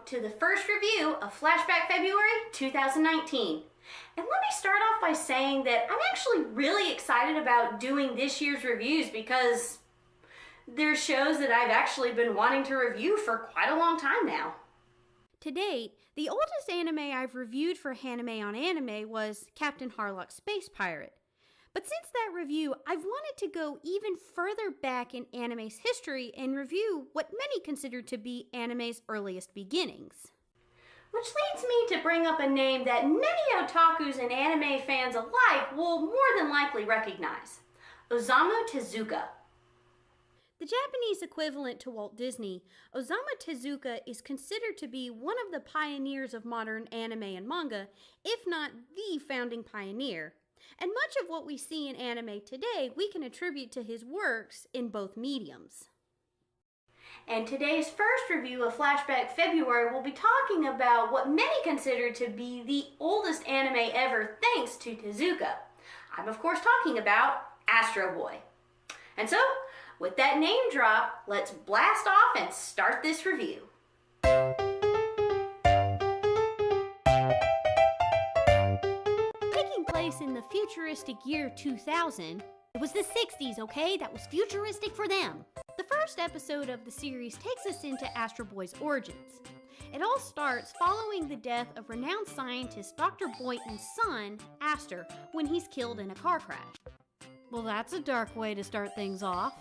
to the first review of Flashback February 2019. And let me start off by saying that I'm actually really excited about doing this year's reviews because they're shows that I've actually been wanting to review for quite a long time now. To date, the oldest anime I've reviewed for Hanime on Anime was Captain Harlock's Space Pirate. But since that review, I've wanted to go even further back in anime's history and review what many consider to be anime's earliest beginnings. Which leads me to bring up a name that many otakus and anime fans alike will more than likely recognize: Osamu Tezuka. The Japanese equivalent to Walt Disney, Osamu Tezuka is considered to be one of the pioneers of modern anime and manga, if not the founding pioneer. And much of what we see in anime today we can attribute to his works in both mediums. And today's first review of Flashback February will be talking about what many consider to be the oldest anime ever thanks to Tezuka. I'm of course talking about Astro Boy. And so, with that name drop, let's blast off and start this review. Taking place in the futuristic year 2000, it was the 60s, okay? That was futuristic for them. The first episode of the series takes us into Astro Boy's origins. It all starts following the death of renowned scientist Dr. Boynton's son, Aster, when he's killed in a car crash. Well, that's a dark way to start things off.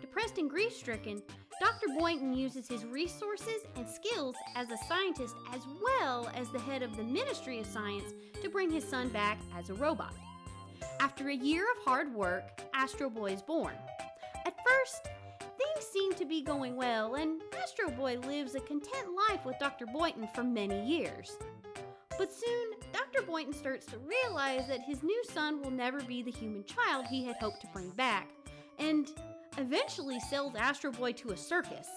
Depressed and grief-stricken, Dr. Boynton uses his resources and skills as a scientist as well as the head of the Ministry of Science to bring his son back as a robot. After a year of hard work, Astro Boy is born. At first, things seem to be going well, and Astro Boy lives a content life with Dr. Boynton for many years. But soon, Dr. Boynton starts to realize that his new son will never be the human child he had hoped to bring back, and eventually sells Astro Boy to a circus.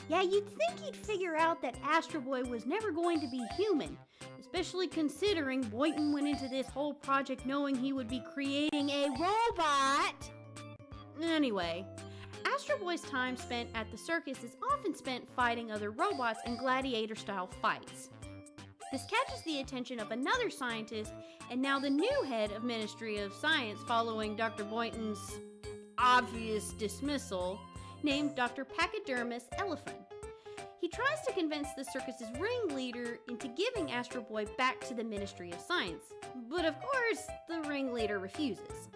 Yeah, you'd think he'd figure out that Astro Boy was never going to be human, especially considering Boynton went into this whole project knowing he would be creating a robot. Anyway, Astro Boy's time spent at the circus is often spent fighting other robots in gladiator-style fights. This catches the attention of another scientist and now the new head of Ministry of Science following Dr. Boynton's obvious dismissal, named Dr. Pachydermus Elephant. He tries to convince the circus's ringleader into giving Astro Boy back to the Ministry of Science, but of course, the ringleader refuses.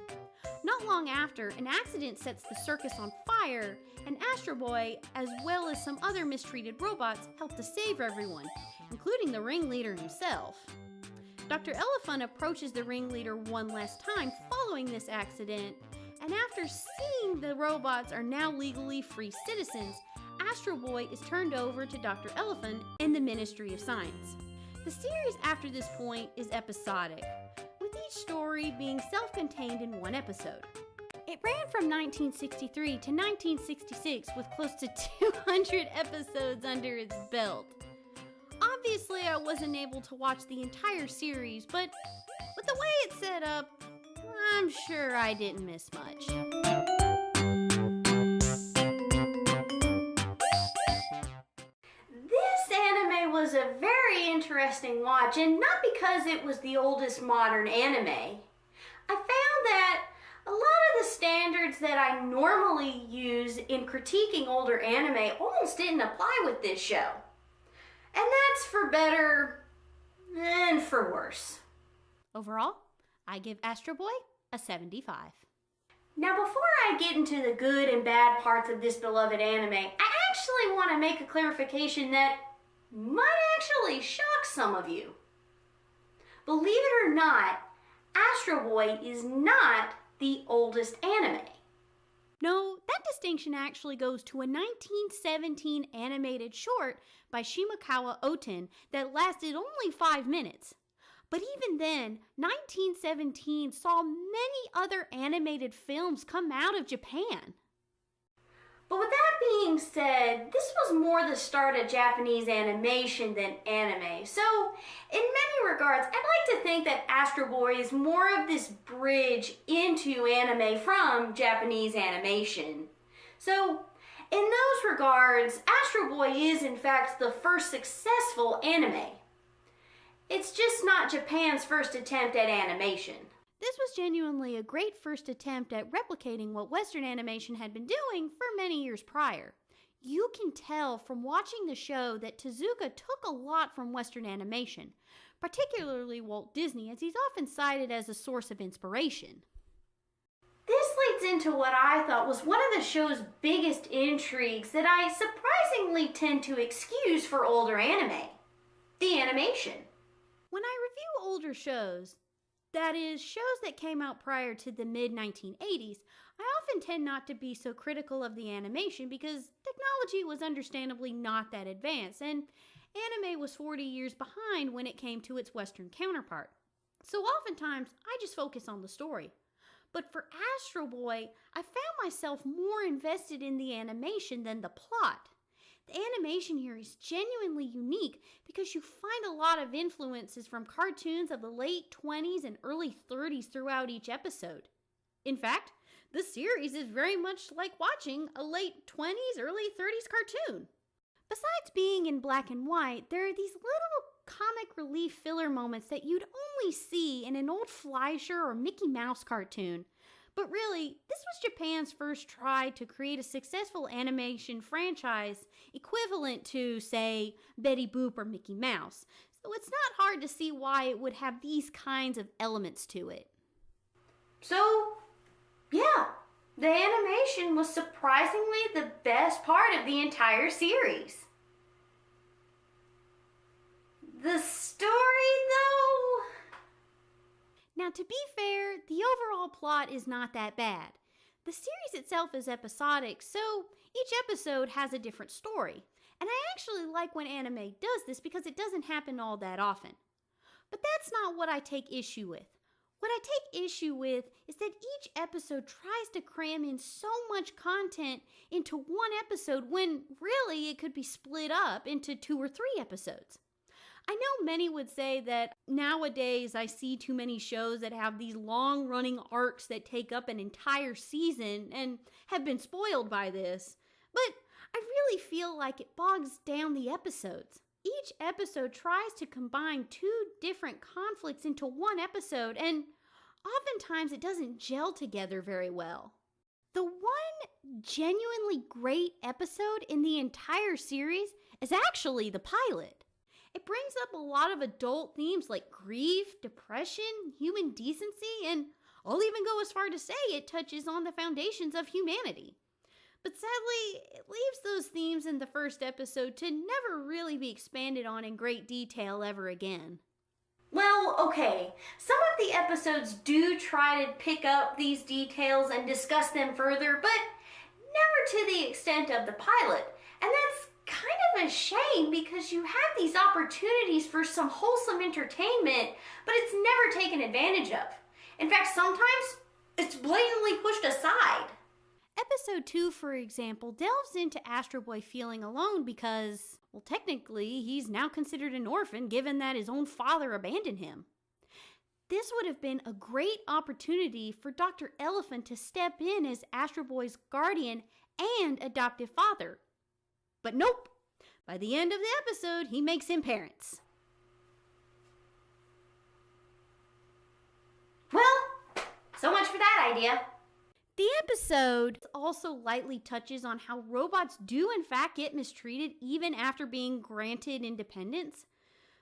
Not long after, an accident sets the circus on fire, and Astro Boy, as well as some other mistreated robots, help to save everyone, including the ringleader himself. Dr. Elephant approaches the ringleader one last time following this accident, and after seeing the robots are now legally free citizens, Astro Boy is turned over to Dr. Elephant and the Ministry of Science. The series after this point is episodic, with each story being self-contained in one episode. It ran from 1963 to 1966 with close to 200 episodes under its belt. Obviously, I wasn't able to watch the entire series, but with the way it's set up, I'm sure I didn't miss much. This anime was a very interesting watch, and not because it was the oldest modern anime. I found that a lot of the standards that I normally use in critiquing older anime almost didn't apply with this show. And that's for better and for worse. Overall, I give Astro Boy a 75. Now, before I get into the good and bad parts of this beloved anime, I actually want to make a clarification that might actually shock some of you. Believe it or not, Astro Boy is not the oldest anime. No, that distinction actually goes to a 1917 animated short by Shimokawa Oten that lasted only 5 minutes. But even then, 1917 saw many other animated films come out of Japan. But with that being said, this was more the start of Japanese animation than anime. So, in many regards, I'd like to think that Astro Boy is more of this bridge into anime from Japanese animation. So, it In those regards, Astro Boy is in fact the first successful anime. It's just not Japan's first attempt at animation. This was genuinely a great first attempt at replicating what Western animation had been doing for many years prior. You can tell from watching the show that Tezuka took a lot from Western animation, particularly Walt Disney, as he's often cited as a source of inspiration. This leads into what I thought was one of the show's biggest intrigues that I surprisingly tend to excuse for older anime: the animation. When I review older shows, that is, shows that came out prior to the mid-1980s, I often tend not to be so critical of the animation because technology was understandably not that advanced, and anime was 40 years behind when it came to its Western counterpart. So oftentimes, I just focus on the story. But for Astro Boy, I found myself more invested in the animation than the plot. The animation here is genuinely unique because you find a lot of influences from cartoons of the late 20s and early 30s throughout each episode. In fact, the series is very much like watching a late 20s, early 30s cartoon. Besides being in black and white, there are these little comic relief filler moments that you'd only see in an old Fleischer or Mickey Mouse cartoon. But really, this was Japan's first try to create a successful animation franchise equivalent to, say, Betty Boop or Mickey Mouse. So it's not hard to see why it would have these kinds of elements to it. So, yeah, the animation was surprisingly the best part of the entire series. The story, though... Now, to be fair, the overall plot is not that bad. The series itself is episodic, so each episode has a different story. And I actually like when anime does this because it doesn't happen all that often. But that's not what I take issue with. What I take issue with is that each episode tries to cram in so much content into one episode when really it could be split up into 2 or 3 episodes. I know many would say that nowadays I see too many shows that have these long-running arcs that take up an entire season and have been spoiled by this, but I really feel like it bogs down the episodes. Each episode tries to combine 2 different conflicts into one episode, and oftentimes it doesn't gel together very well. The one genuinely great episode in the entire series is actually the pilot. It brings up a lot of adult themes like grief, depression, human decency, and I'll even go as far to say it touches on the foundations of humanity. But sadly, it leaves those themes in the first episode to never really be expanded on in great detail ever again. Well, okay, some of the episodes do try to pick up these details and discuss them further, but never to the extent of the pilot. And that's kind of a shame because you have these opportunities for some wholesome entertainment, but it's never taken advantage of. In fact, sometimes it's blatantly pushed aside. Episode 2, for example, delves into Astro Boy feeling alone because, well, technically, he's now considered an orphan given that his own father abandoned him. This would have been a great opportunity for Dr. Elephant to step in as Astro Boy's guardian and adoptive father. But nope, by the end of the episode, he makes him parents. Well, so much for that idea. The episode also lightly touches on how robots do in fact get mistreated even after being granted independence,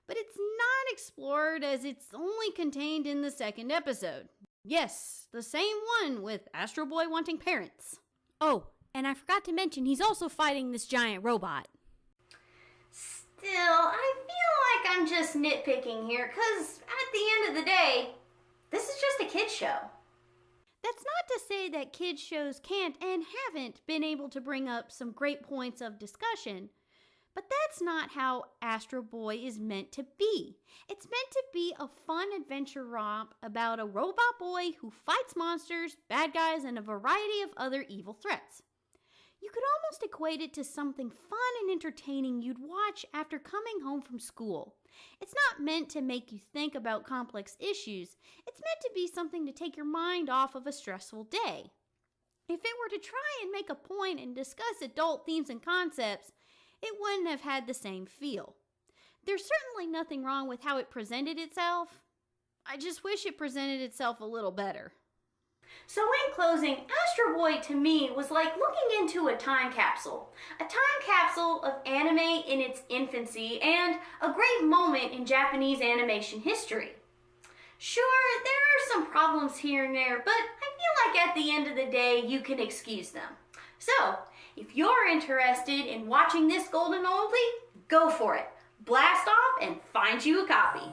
but it's not explored as it's only contained in the second episode. Yes, the same one with Astro Boy wanting parents. Oh, and I forgot to mention he's also fighting this giant robot. Still, I feel like I'm just nitpicking here, because at the end of the day, this is just a kid's show. That's not to say that kids' shows can't and haven't been able to bring up some great points of discussion, but that's not how Astro Boy is meant to be. It's meant to be a fun adventure romp about a robot boy who fights monsters, bad guys, and a variety of other evil threats. You could almost equate it to something fun and entertaining you'd watch after coming home from school. It's not meant to make you think about complex issues. It's meant to be something to take your mind off of a stressful day. If it were to try and make a point and discuss adult themes and concepts, it wouldn't have had the same feel. There's certainly nothing wrong with how it presented itself. I just wish it presented itself a little better. So in closing, Astro Boy to me was like looking into a time capsule. A time capsule of anime in its infancy and a great moment in Japanese animation history. Sure, there are some problems here and there, but I feel like at the end of the day, you can excuse them. So, if you're interested in watching this golden oldie, go for it. Blast off and find you a copy.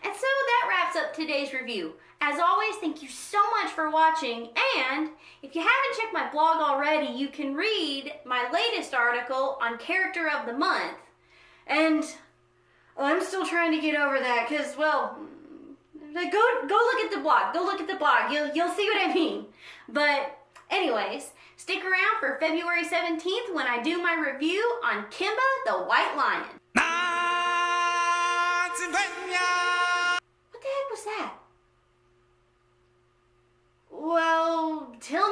And so that wraps up today's review. As always, thank you so much for watching, and if you haven't checked my blog already, you can read my latest article on Character of the Month. And I'm still trying to get over that because, well, go look at the blog. Go look at the blog. You'll see what I mean. But anyways, stick around for February 17th when I do my review on Kimba the White Lion. What the heck was that? Well, till